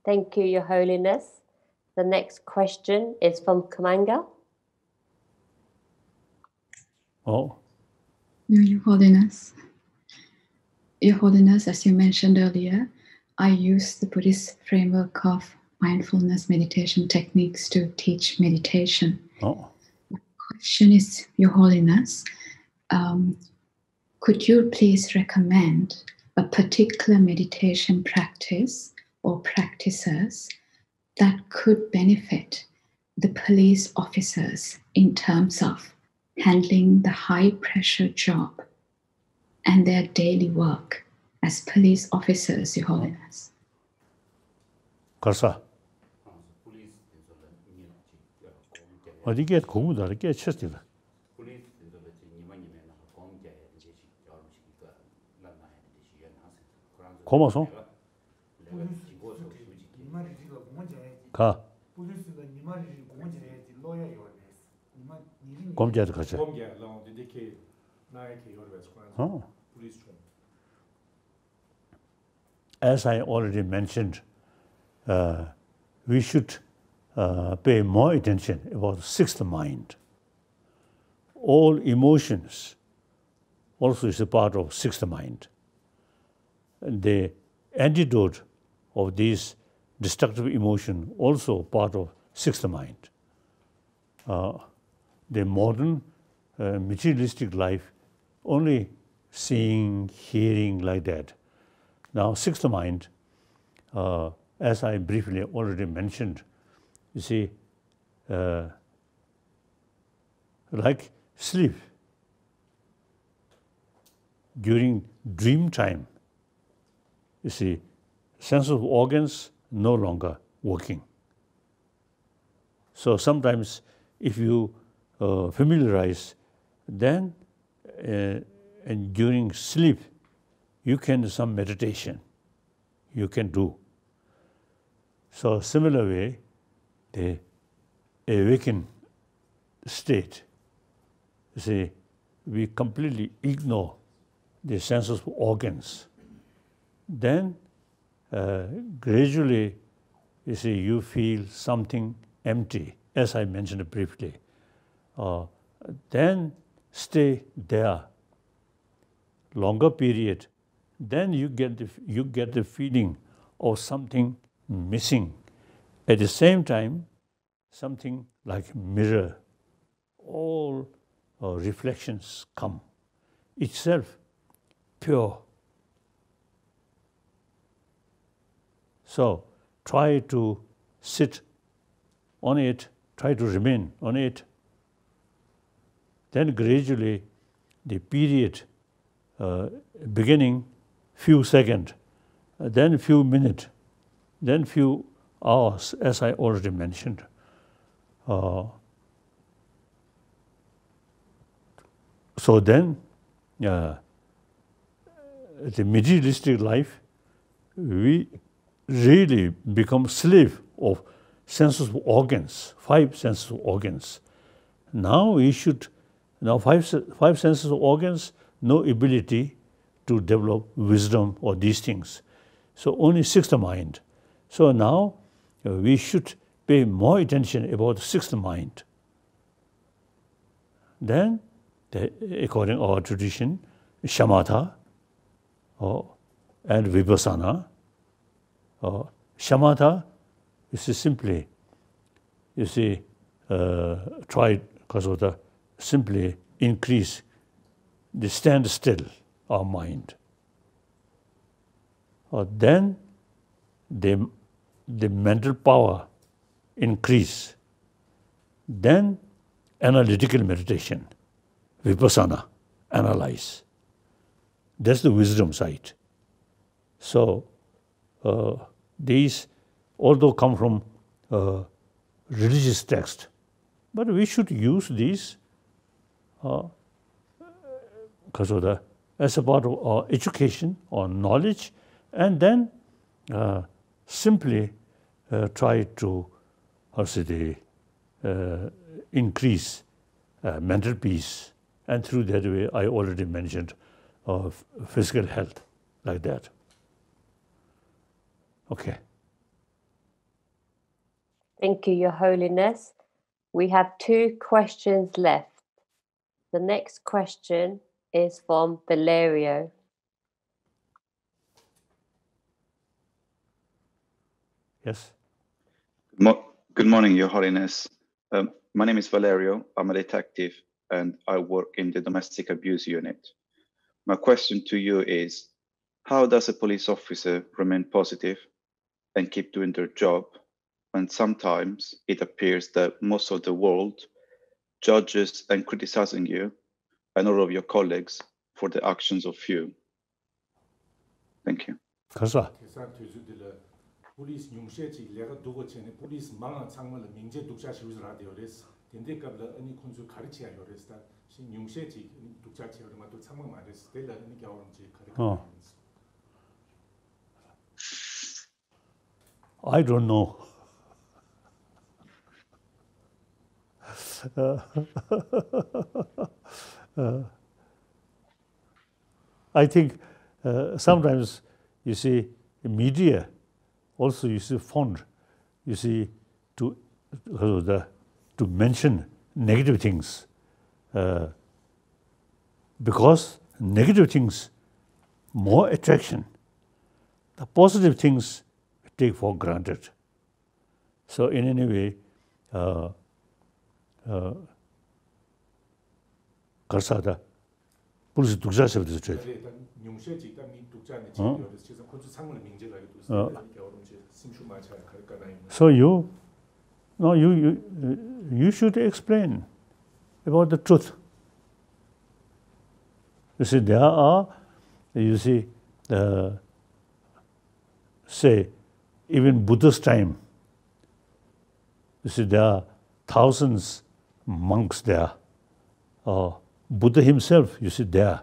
Thank you, Your Holiness. The next question is from Kamanga. Oh. No, Your Holiness. Your Holiness, as you mentioned earlier, I use the Buddhist framework of mindfulness meditation techniques to teach meditation. Oh. My question is, Your Holiness, could you please recommend a particular meditation practice or practices that could benefit the police officers in terms of handling the high-pressure job and their daily work as police officers, Your Holiness? Karsa. 어디게 공부도 할게 쳤지라. 고마소. 가. 검제도 가자. As I already mentioned, we should pay more attention about the sixth mind. All emotions also is a part of sixth mind. The antidote of these destructive emotion also part of sixth mind. The modern materialistic life only seeing, hearing like that. Now sixth mind, as I briefly already mentioned, you see, like sleep, during dream time, you see, sense of organs no longer working. So sometimes if you familiarize, then and during sleep, you can do some meditation, you can do. So similar way, the awakened state, you see, we completely ignore the sense of organs. Then gradually, you see, you feel something empty, as I mentioned briefly. Then stay there longer period. Then you get the feeling of something missing. At the same time, something like mirror, all reflections come. Itself pure. So try to sit on it, try to remain on it. Then gradually the period beginning few seconds, then few minutes, then few hours, as I already mentioned. So then the materialistic life, we really become slave of senses of organs, 5 senses of organs. Now five senses of organs, no ability to develop wisdom or these things. So only sixth mind. So now we should pay more attention about the sixth mind. Then, according to our tradition, shamatha and vipassana. Shamatha is simply, you see, try to simply increase the stand still our mind. Then the mental power increase. Then analytical meditation, vipassana, analyze. That's the wisdom side. So these, although come from religious text, but we should use these as a part of our education or knowledge, and then simply try to increase mental peace, and through that way I already mentioned physical health, like that. Okay. Thank you, Your Holiness. We have 2 questions left. The next question is from Valerio. Yes. Good morning, Your Holiness. My name is Valerio. I'm a detective and I work in the domestic abuse unit. My question to you is, how does a police officer remain positive and keep doing their job when sometimes it appears that most of the world judges and criticizing you and all of your colleagues for the actions of few? Thank you. 가서. police 융셰지 내가 두고 전에 police 망한 창문을 민제 독자 시우를 하디오레스 된데까지 아니 콘수 가르치야 요레스다 신 융셰지 독자 체험을 또 창문 말했을 때 나는 겨울음지 가르쳐. I don't know. I think sometimes you see media also you see fond, you see to mention negative things because negative things more attraction. The positive things we take for granted. So in any way, 가르사다 police 독자 세우듯이 줘야 돼. So you should explain about the truth. You see, there are, you see, say, even Buddha's time, you see, there are thousands monks there. Buddha himself, you see, there.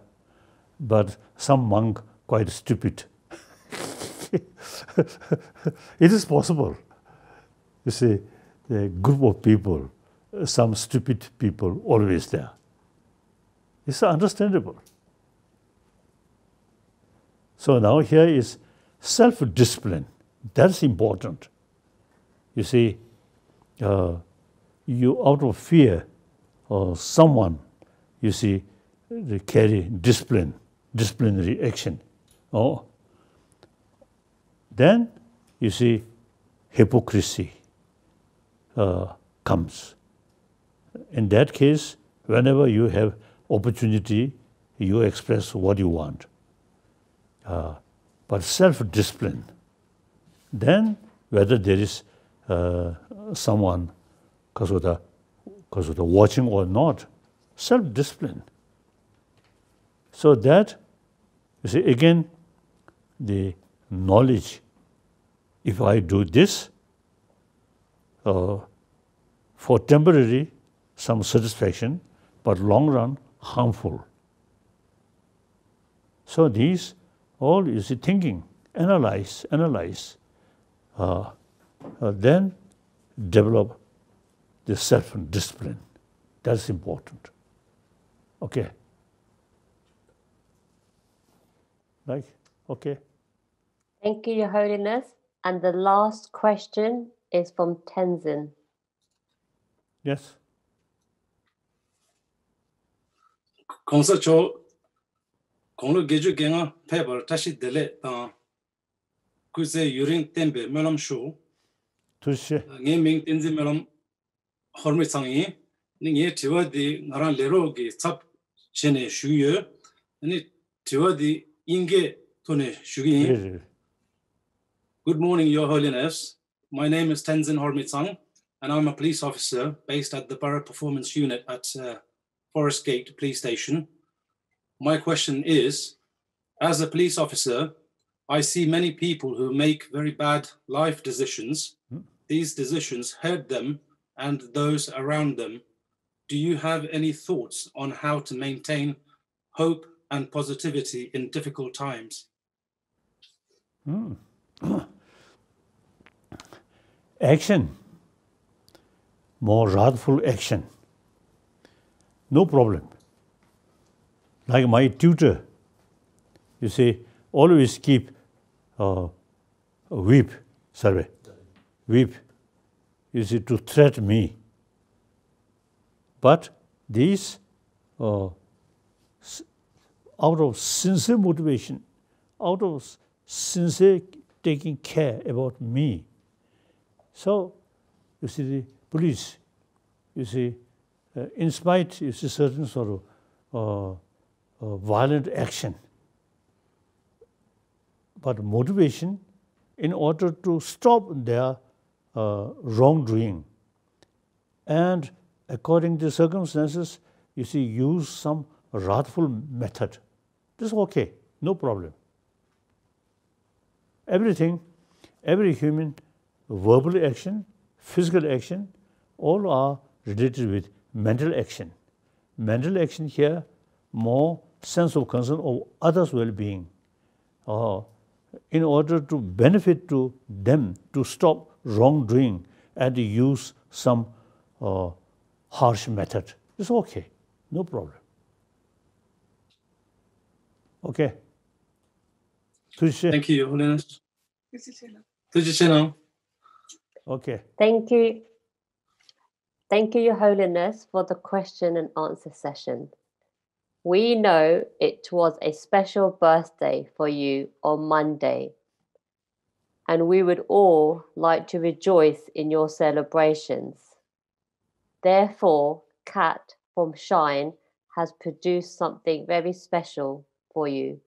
But some monk quite stupid. It is possible. You see, a group of people, some stupid people always there. It's understandable. So now here is self-discipline. That's important. You see, you out of fear or someone, you see, they carry disciplinary action. Then you see hypocrisy comes. In that case, whenever you have opportunity, you express what you want. But self-discipline, then whether there is someone because of the watching or not, self-discipline. So that, you see, again, the knowledge, if I do this, for temporary, some satisfaction, but long run, harmful. So these all, you see, thinking, analyze, then develop the self-discipline. That's important. Okay. Right? Okay. Thank you, Your Holiness. And the last question is from Tenzin. Yes. 공서초 공로 개주 경아 페벌 다시 델레 그새 유린 템베 멜럼쇼 투시. 게밍 텐지 멜럼 허르미상이 닝예 티와디 나란 레로기 삽 제네 슈여 아니 티와디 인게 토네 슈기. Good morning, Your Holiness. My name is Tenzin Hormitsang, and I'm a police officer based at the Borough Performance Unit at Forest Gate Police Station. My question is, as a police officer, I see many people who make very bad life decisions. These decisions hurt them and those around them. Do you have any thoughts on how to maintain hope and positivity in difficult times? Action, more wrathful action. No problem. Like my tutor, you see, always keep whip you see, to threaten me. But these, out of sincere motivation, out of sincere taking care about me. So, you see, the police, you see, in spite, you see, certain sort of violent action, but motivation in order to stop their wrongdoing. And according to circumstances, you see, use some wrathful method. This is okay, no problem. Everything, every human verbal action, physical action, all are related with mental action. Mental action here, more sense of concern of others' well-being. In order to benefit to them, to stop wrongdoing and to use some harsh method. It's okay, no problem. Okay. Thank you, Your Holiness. Okay. Thank you. Thank you, Your Holiness, for the question and answer session. We know it was a special birthday for you on Monday, and we would all like to rejoice in your celebrations. Therefore, Kat from Shine has produced something very special for you.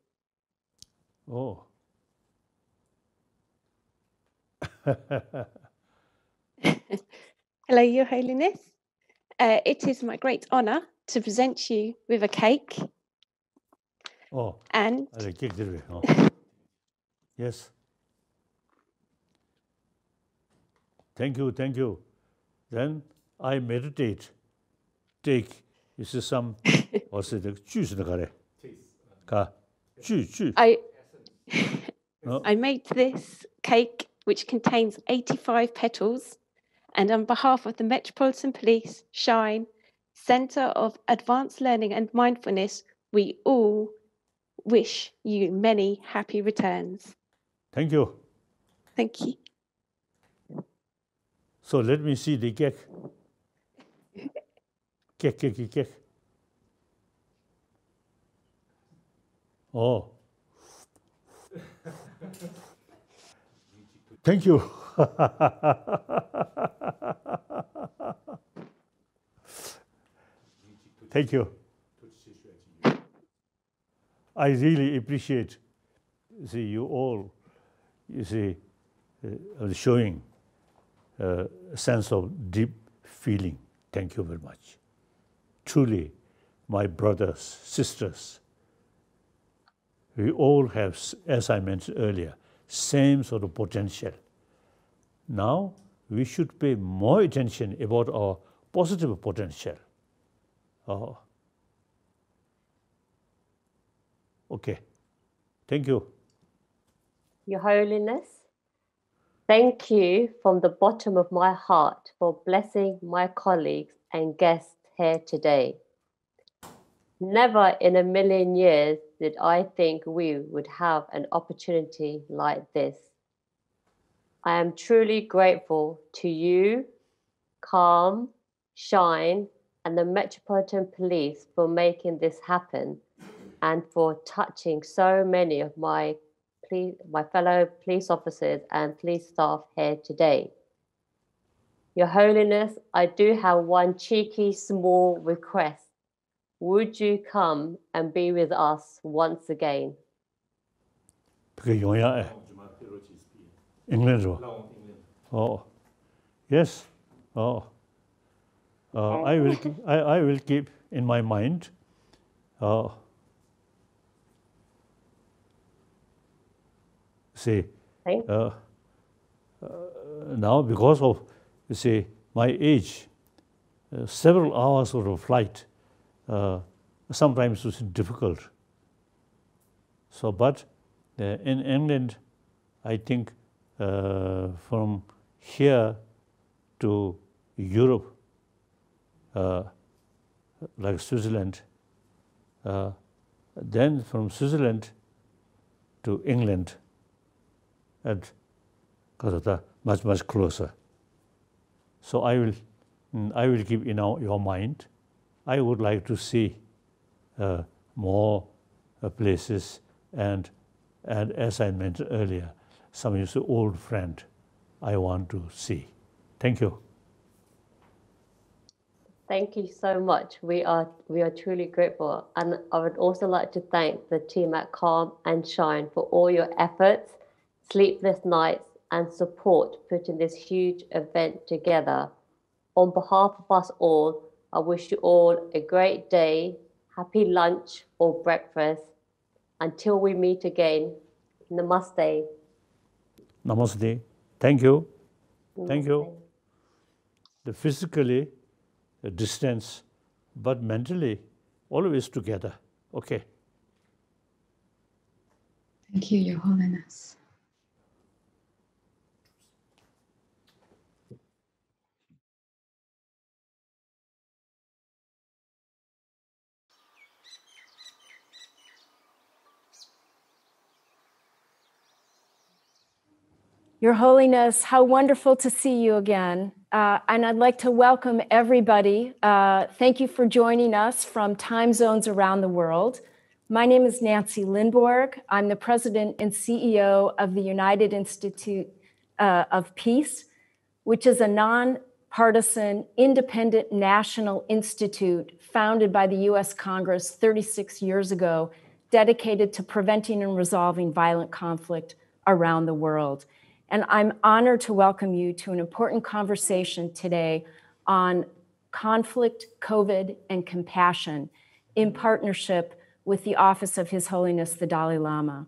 Oh. Hello, Your Holiness. It is my great honour to present you with a cake. Oh. And yes. Thank you, thank you. Then I meditate. Take, this is some, what's it, juice in the curry. I made this cake, which contains 85 petals, and on behalf of the Metropolitan Police, Shine, Centre of Advanced Learning and Mindfulness, we all wish you many happy returns. Thank you. Thank you. So let me see the cake. Cake. Oh. Thank you. Thank you. I really appreciate, you all, showing a sense of deep feeling. Thank you very much. Truly, my brothers, sisters, we all have, as I mentioned earlier, same sort of potential. Now, we should pay more attention about our positive potential. Okay. Thank you. Your Holiness, thank you from the bottom of my heart for blessing my colleagues and guests here today. Never in a million years did I think we would have an opportunity like this. I am truly grateful to you, Calm, Shine, and the Metropolitan Police for making this happen and for touching so many of my fellow police officers and police staff here today. Your Holiness, I do have one cheeky small request. Would you come and be with us once again? England. Oh, yes. Oh, I will keep in my mind. Now because of my age, several hours of a flight sometimes was difficult. So, but in England, I think from here to Europe, like Switzerland, then from Switzerland to England, and much closer. So I will keep in your mind. I would like to see more places, and as I mentioned earlier, some of your old friend I want to see. Thank you. Thank you so much. We are truly grateful, and I would also like to thank the team at Calm and Shine for all your efforts, sleepless nights, and support putting this huge event together. On behalf of us all, I wish you all a great day, happy lunch or breakfast. Until we meet again, namaste. Namaste. Thank you. Namaste. Thank you. The physically distance, but mentally always together. Okay. Thank you, Your Holiness. Your Holiness, how wonderful to see you again. And I'd like to welcome everybody. Thank you for joining us from time zones around the world. My name is Nancy Lindborg. I'm the president and CEO of the United Institute of Peace, which is a nonpartisan, independent national institute founded by the US Congress 36 years ago, dedicated to preventing and resolving violent conflict around the world. And I'm honored to welcome you to an important conversation today on conflict, COVID, and compassion in partnership with the Office of His Holiness the Dalai Lama.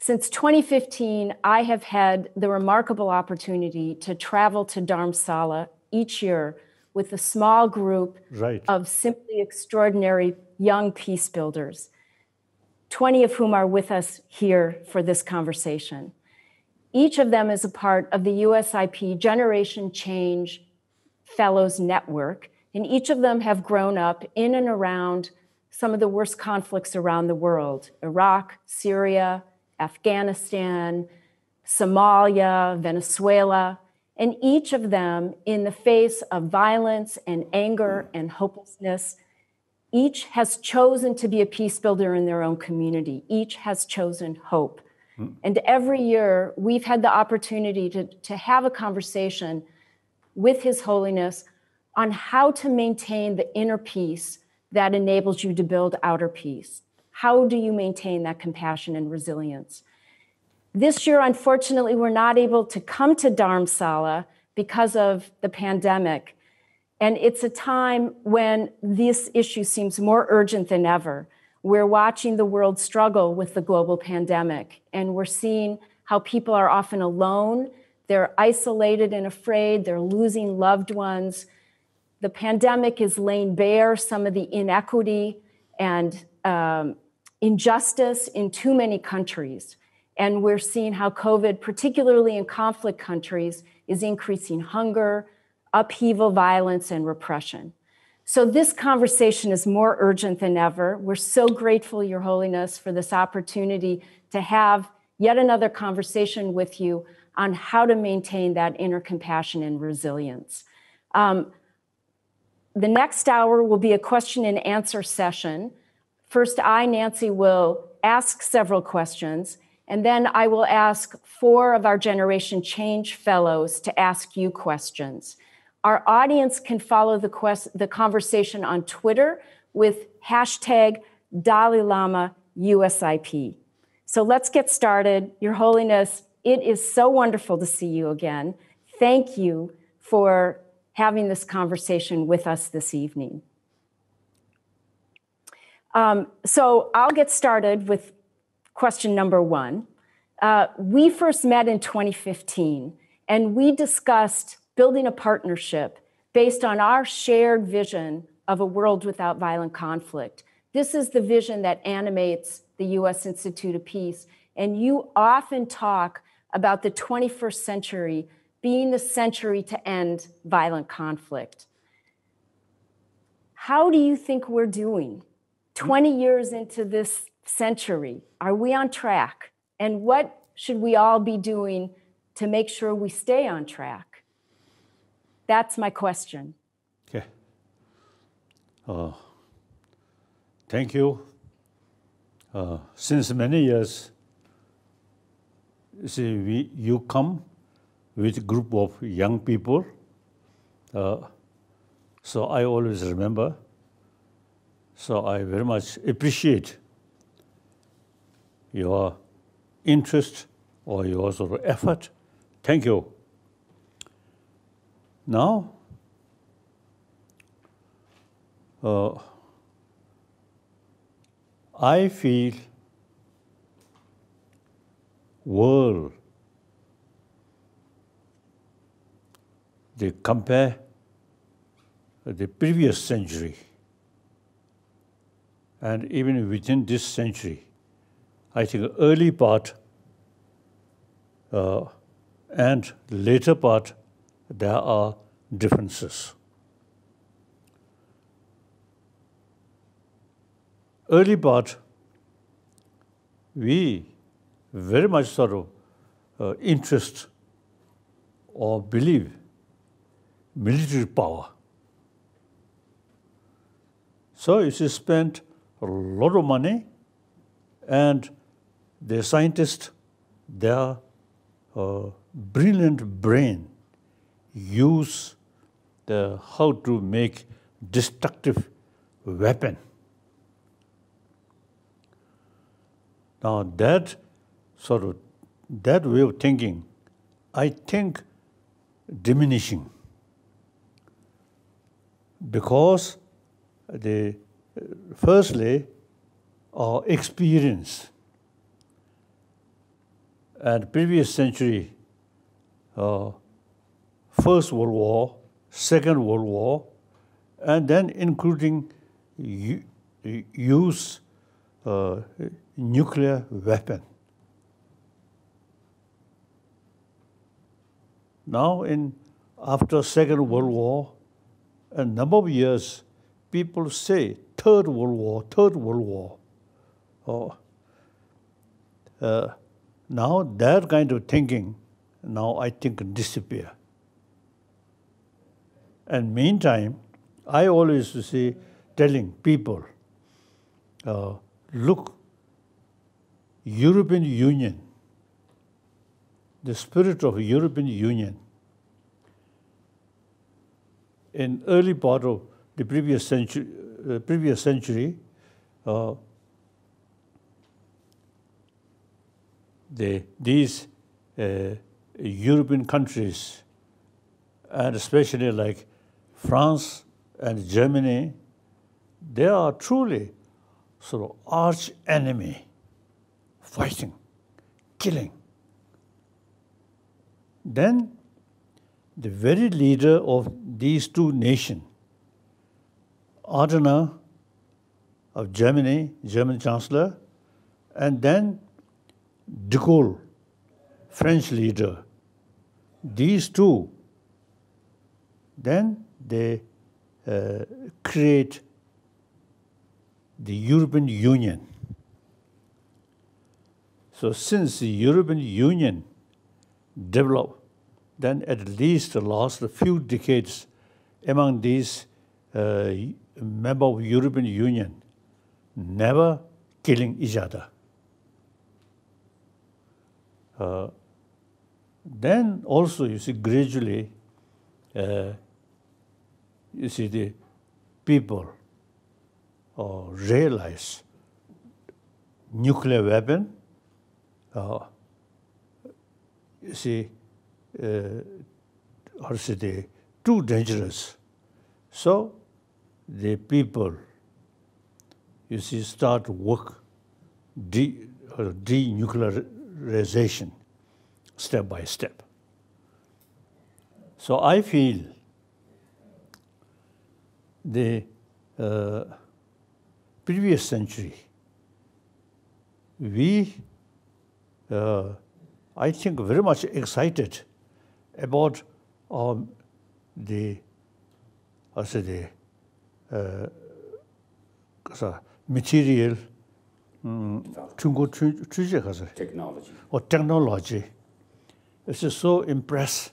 Since 2015, I have had the remarkable opportunity to travel to Dharamsala each year with a small group of simply extraordinary young peace builders, 20 of whom are with us here for this conversation. Each of them is a part of the USIP Generation Change Fellows Network, and each of them have grown up in and around some of the worst conflicts around the world: Iraq, Syria, Afghanistan, Somalia, Venezuela, and each of them, in the face of violence and anger and hopelessness, each has chosen to be a peace builder in their own community. Each has chosen hope. And every year, we've had the opportunity to have a conversation with His Holiness on how to maintain the inner peace that enables you to build outer peace. How do you maintain that compassion and resilience? This year, unfortunately, we're not able to come to Dharamsala because of the pandemic. And it's a time when this issue seems more urgent than ever. We're watching the world struggle with the global pandemic, and we're seeing how people are often alone, they're isolated and afraid, they're losing loved ones. The pandemic is laying bare some of the inequity and injustice in too many countries. And we're seeing how COVID, particularly in conflict countries, is increasing hunger, upheaval, violence, and repression. So this conversation is more urgent than ever. We're so grateful, Your Holiness, for this opportunity to have yet another conversation with you on how to maintain that inner compassion and resilience. The next hour will be a question and answer session. First, I, Nancy, will ask several questions, and then I will ask 4 of our Generation Change Fellows to ask you questions. Our audience can follow the conversation on Twitter with hashtag Dalai Lama USIP. So let's get started. Your Holiness, it is so wonderful to see you again. Thank you for having this conversation with us this evening. So I'll get started with question number 1. We first met in 2015, and we discussed building a partnership based on our shared vision of a world without violent conflict. This is the vision that animates the U.S. Institute of Peace. And you often talk about the 21st century being the century to end violent conflict. How do you think we're doing 20 years into this century? Are we on track? And what should we all be doing to make sure we stay on track? That's my question. Okay. Thank you. Since many years, you come with a group of young people. So I always remember. So I very much appreciate your interest or your sort of effort. Thank you. Now, I feel world, they compare the previous century and even within this century, I think early part and later part, there are differences. Early part, we very much sort of interest or believe military power. So if you spend a lot of money and the scientists, their brilliant brain use how to make destructive weapon. Now that way of thinking, I think diminishing, because firstly, our experience and previous century, First World War, Second World War, and then including use nuclear weapon. Now, after Second World War, a number of years, people say Third World War. Now that kind of thinking, now I think disappear. And meantime, I always say, telling people, look, European Union, the spirit of European Union, in early part of the previous century, these European countries, and especially like France and Germany, they are truly sort of arch enemy, fighting, killing. Then the very leader of these two nations, Adenauer of Germany, German Chancellor, and then de Gaulle, French leader, these two, then they create the European Union. So since the European Union developed, then at least the last few decades among these members of European Union, never killing each other. Then also, you see, gradually, you see, the people realize nuclear weapon, you see, how to say, too dangerous. So the people, you see, start work denuclearization step by step. So I feel the previous century, we, I think, very much excited about the material technology. Or technology. It's just so impressed.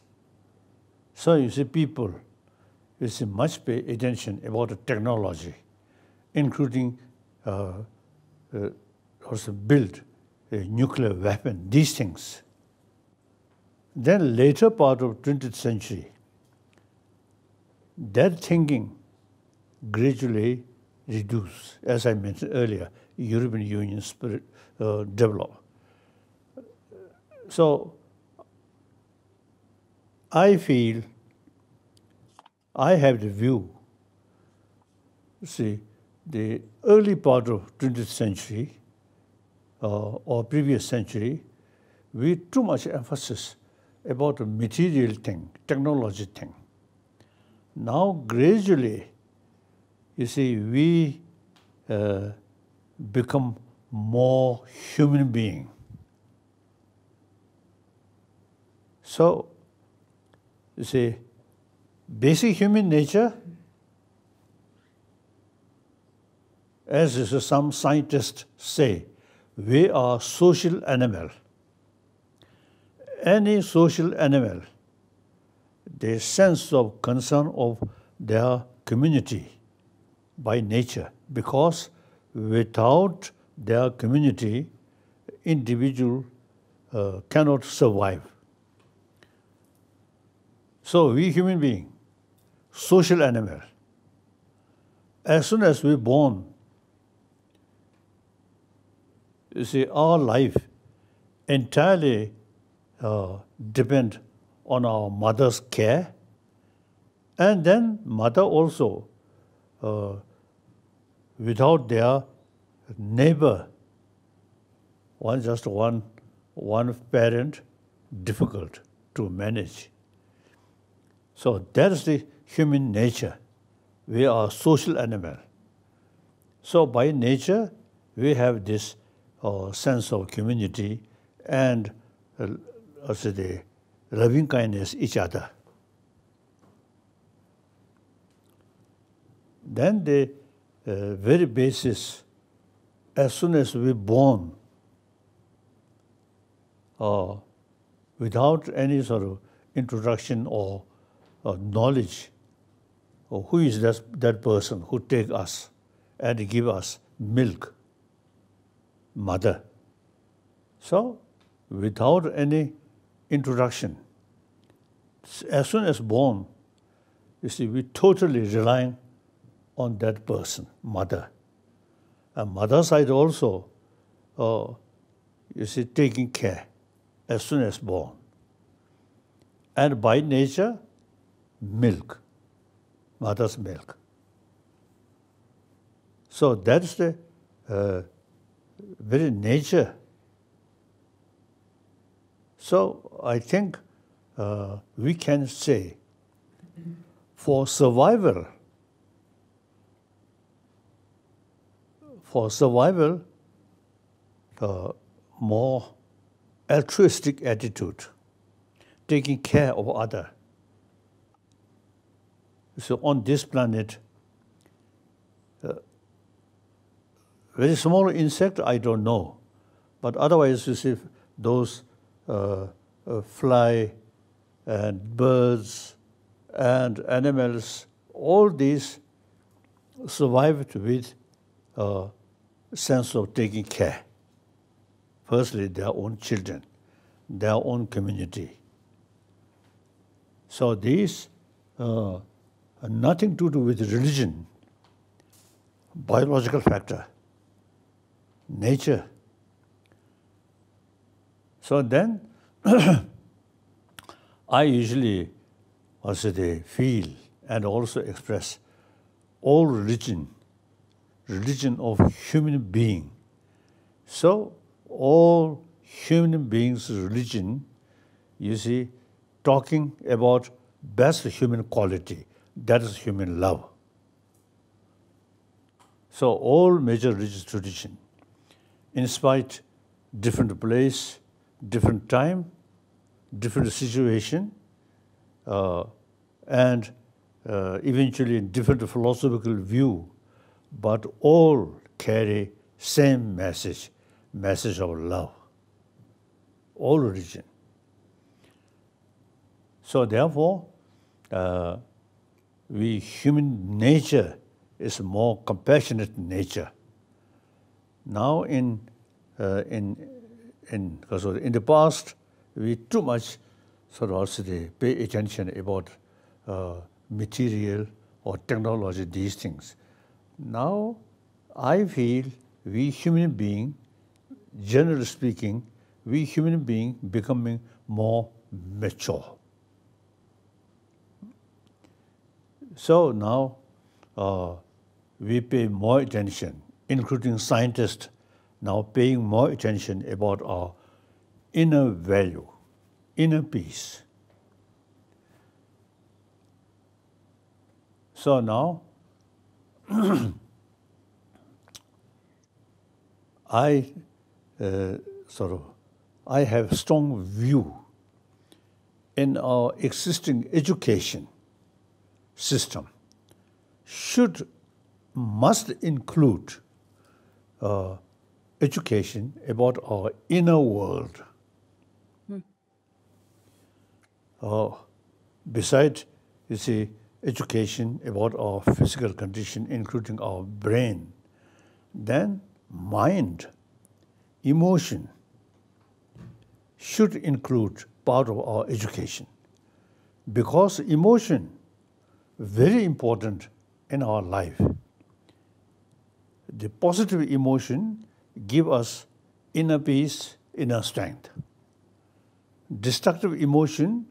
So you see people we see much pay attention about the technology, including also build a nuclear weapon, these things. Then later part of 20th century, that thinking gradually reduced. As I mentioned earlier, European Union spirit developed. So I feel I have the view, see, the early part of 20th century or previous century, we too much emphasis about the material thing, technology thing. Now gradually, you see, we become more human being. So, you see, basic human nature, as some scientists say, we are social animal. Any social animal, the sense of concern of their community by nature, because without their community, individual cannot survive. So we human being, social animal, as soon as we're born, you see, our life entirely depend on our mother's care, and then mother also, without their neighbor, one parent, difficult to manage. So that is the human nature. We are a social animal. So by nature, we have this sense of community and also the loving kindness each other. Then the very basis, as soon as we're born, without any sort of introduction or knowledge, or who is that person who take us and give us milk, mother. So without any introduction, as soon as born, you see, we totally relying on that person, mother. And mother side also, you see, taking care as soon as born. And by nature, milk, mother's milk. So that's the very nature. So I think we can say, for survival, more altruistic attitude, taking care of other. So on this planet, very small insect, I don't know. But otherwise, you see, those fly and birds and animals, all these survived with sense of taking care. Firstly, their own children, their own community. So these nothing to do with religion, biological factor, nature. So then I usually also feel and also express all religion of human being. So all human beings' religion, you see, talking about best human quality, that is human love. So all major religious tradition, in spite different place, different time, different situation, and eventually different philosophical view, but all carry same message of love. All religion. So therefore, we human nature is more compassionate nature. Now in the past, we too much sort of also pay attention about material or technology, these things. Now, I feel we human being, generally speaking, we human being becoming more mature. So now we pay more attention, including scientists now paying more attention about our inner value, inner peace. So now I have strong view in our existing education system must include education about our inner world. Besides, you see, education about our physical condition, including our brain, then mind, emotion should include part of our education, because emotion very important in our life. The positive emotion give us inner peace, inner strength. Destructive emotion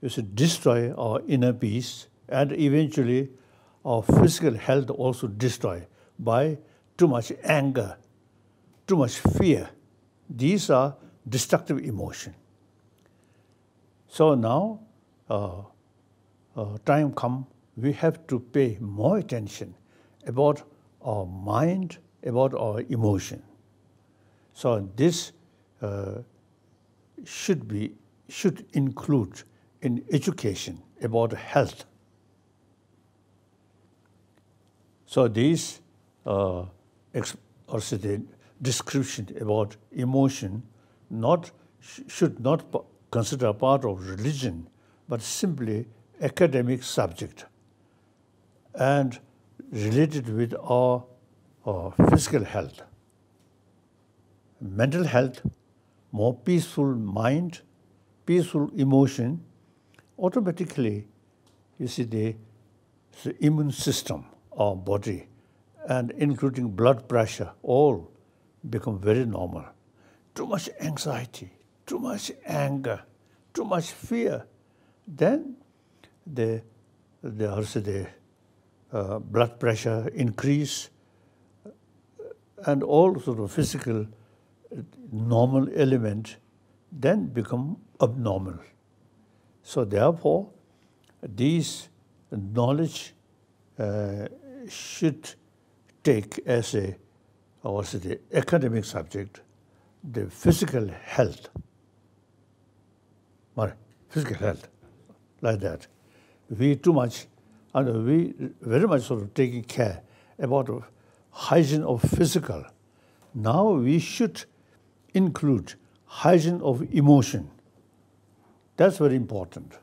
is to destroy our inner peace, and eventually our physical health also destroy by too much anger, too much fear. These are destructive emotion. So now, time come, we have to pay more attention about our mind, about our emotion. So this should include in education about health. So these also the description about emotion should not consider a part of religion, but simply academic subject and related with our physical health. Mental health, more peaceful mind, peaceful emotion, automatically, you see, the immune system, our body, and including blood pressure, all become very normal. Too much anxiety, too much anger, too much fear, then the blood pressure increase, and all sort of physical normal element then become abnormal. So therefore, these knowledge should take as a the academic subject the physical health, like that. We too much, and we very much sort of taking care about hygiene of physical. Now we should include hygiene of emotion. That's very important.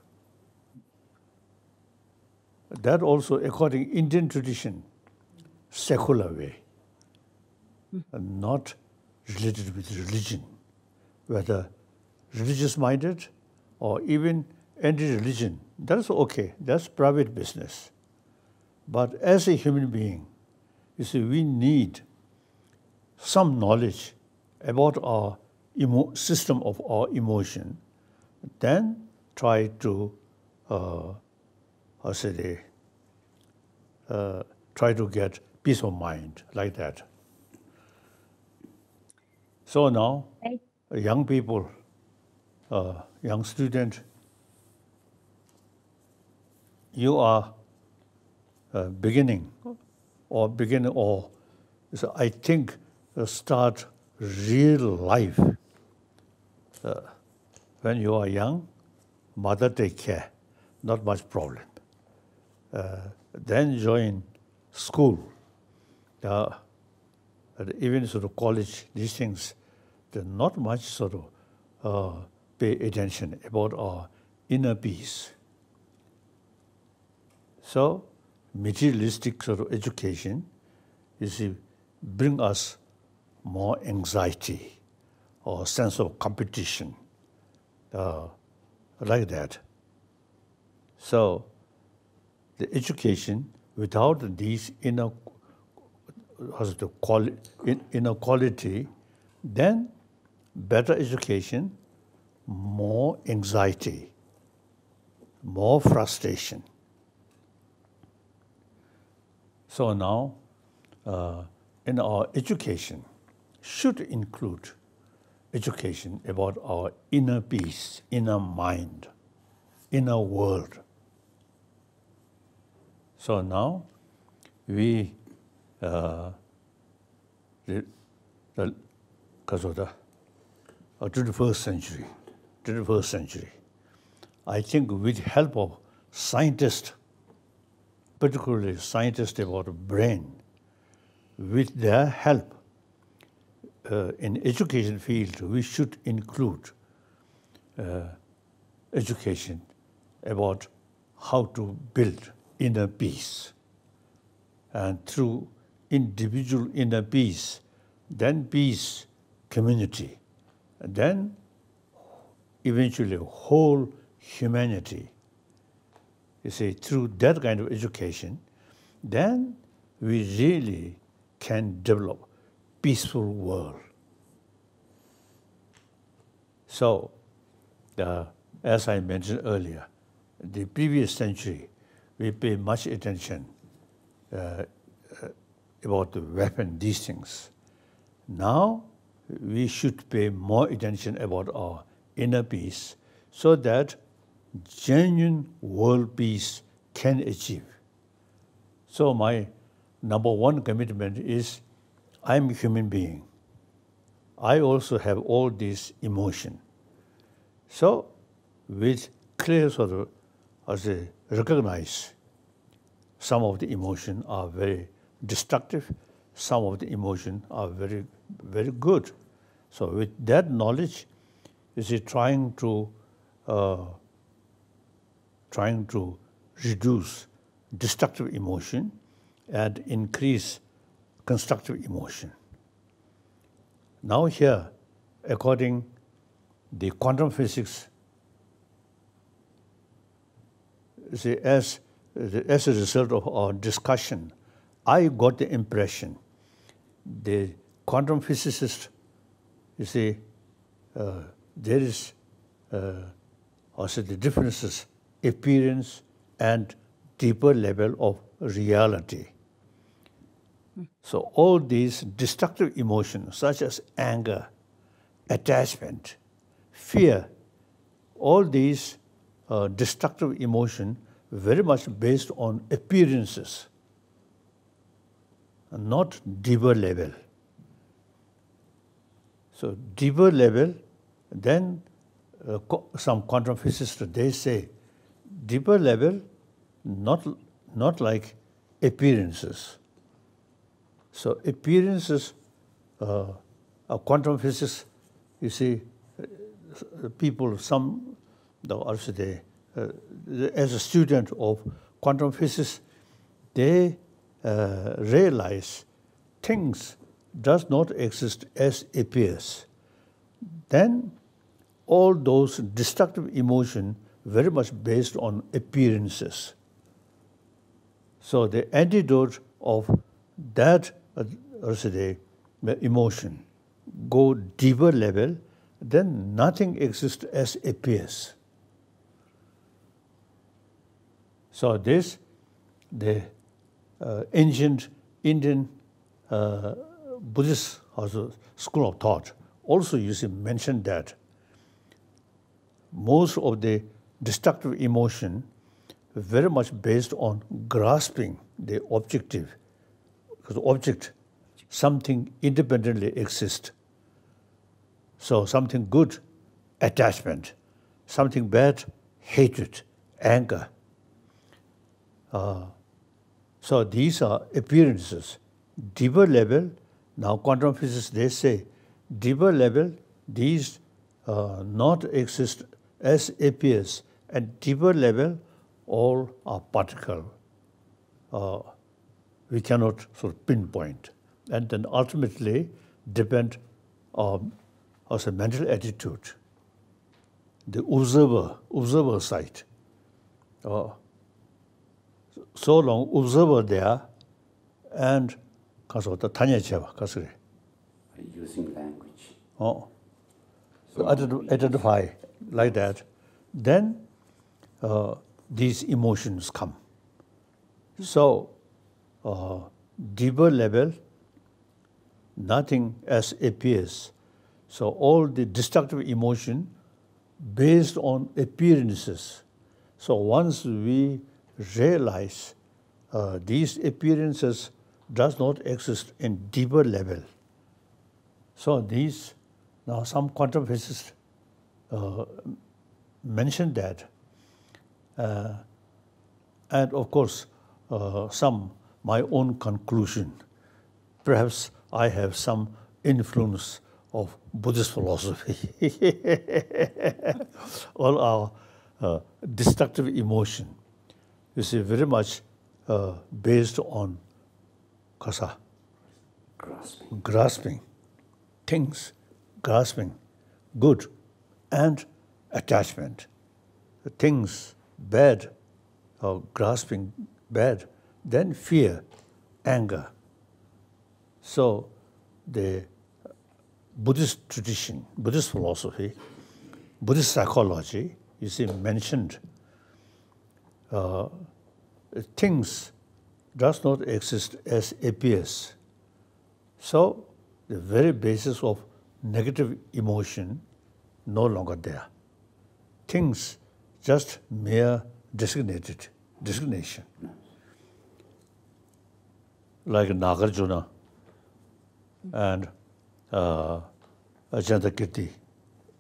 That also, according to Indian tradition, secular way, and not related with religion, whether religious-minded or even any religion. That's okay. That's private business. But as a human being, you see, we need some knowledge about our system of our emotion, then try to try to get peace of mind, like that. So now, young people, young student, you are beginning, or so I think start real life. When you are young, mother take care, not much problem. Then join school, even sort of college, these things, there's not much sort of pay attention about our inner peace. So materialistic sort of education bring us more anxiety or sense of competition, like that. So the education without these inner quality, then better education, more anxiety, more frustration. So now, in our education, should include education about our inner peace, inner mind, inner world. So now, we, because of the 21st century, I think with help of scientists, particularly scientists about the brain, with their help in education field, we should include education about how to build inner peace. And through individual inner peace, then peace, community, and then eventually whole humanity. You see, through that kind of education, then we really can develop peaceful world. So, as I mentioned earlier, the previous century, we pay much attention about the weapon, these things. Now, we should pay more attention about our inner peace so that genuine world peace can achieve. So my number one commitment is I'm a human being. I also have all these emotion. So with clear sort of as a recognize some of the emotion are very destructive, some of the emotion are very, very good. So with that knowledge, is it trying to reduce destructive emotion and increase constructive emotion. Now here, according the quantum physics, see, as a result of our discussion, I got the impression the quantum physicists, you see, there is also the differences, appearance and deeper level of reality. So all these destructive emotions such as anger, attachment, fear, all these destructive emotions very much based on appearances, not deeper level. So deeper level, then some quantum physicists, they say deeper level, not like appearances. So appearances, quantum physics, you see, people, some, also they, as a student of quantum physics, they realize things does not exist as appears. Then all those destructive emotions very much based on appearances. So the antidote of that emotion go deeper level, then nothing exists as appears. So this, the ancient Indian Buddhist also school of thought also mentioned that most of the destructive emotion very much based on grasping the objective, because object, something independently exists. So something good, attachment, something bad, hatred, anger. So these are appearances. Deeper level, now quantum physics, they say, deeper level, these not exist as appears. At deeper level, all are particle, we cannot sort of pinpoint, and then ultimately depend on also mental attitude, the observer side. So long observer there, and 가서 또 다녀줘봐 가서 using language. So identify like that, then these emotions come. So deeper level, nothing else appears. So all the destructive emotion based on appearances. So once we realize these appearances does not exist in deeper level. So these, now some quantum physicists mentioned that. And of course, some my own conclusion. Perhaps I have some influence of Buddhist philosophy. All our destructive emotion, you see, very much based on kasa, grasping things, grasping good and attachment. Things bad, or grasping bad, then fear, anger. So the Buddhist tradition, Buddhist philosophy, Buddhist psychology, you see, mentioned things does not exist as appears. So the very basis of negative emotion no longer there. Things just mere designation. Like Nagarjuna and Ajanta Kirti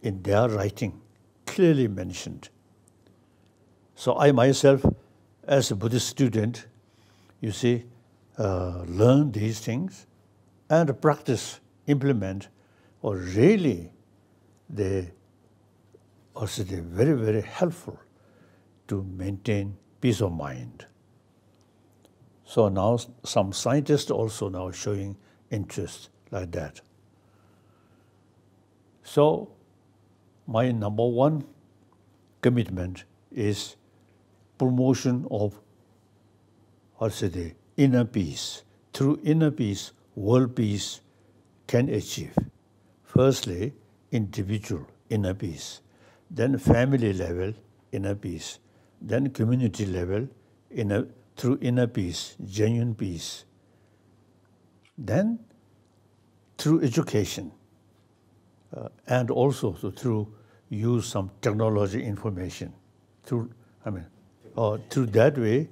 in their writing clearly mentioned. So I myself, as a Buddhist student, you see, learn these things and practice, implement, or really they also they're very, very helpful to maintain peace of mind. So now some scientists also now showing interest like that. So my number one commitment is promotion of, the inner peace. Through inner peace, world peace can achieve. Firstly, individual inner peace, then family level inner peace, then community level through inner peace, genuine peace. Then through education, and also through use some technology information. Through that way,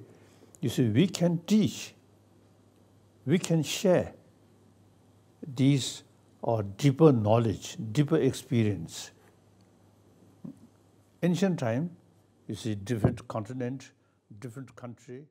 you see, we can teach, we can share these deeper knowledge, deeper experience. Ancient time, you see, different continent, different country.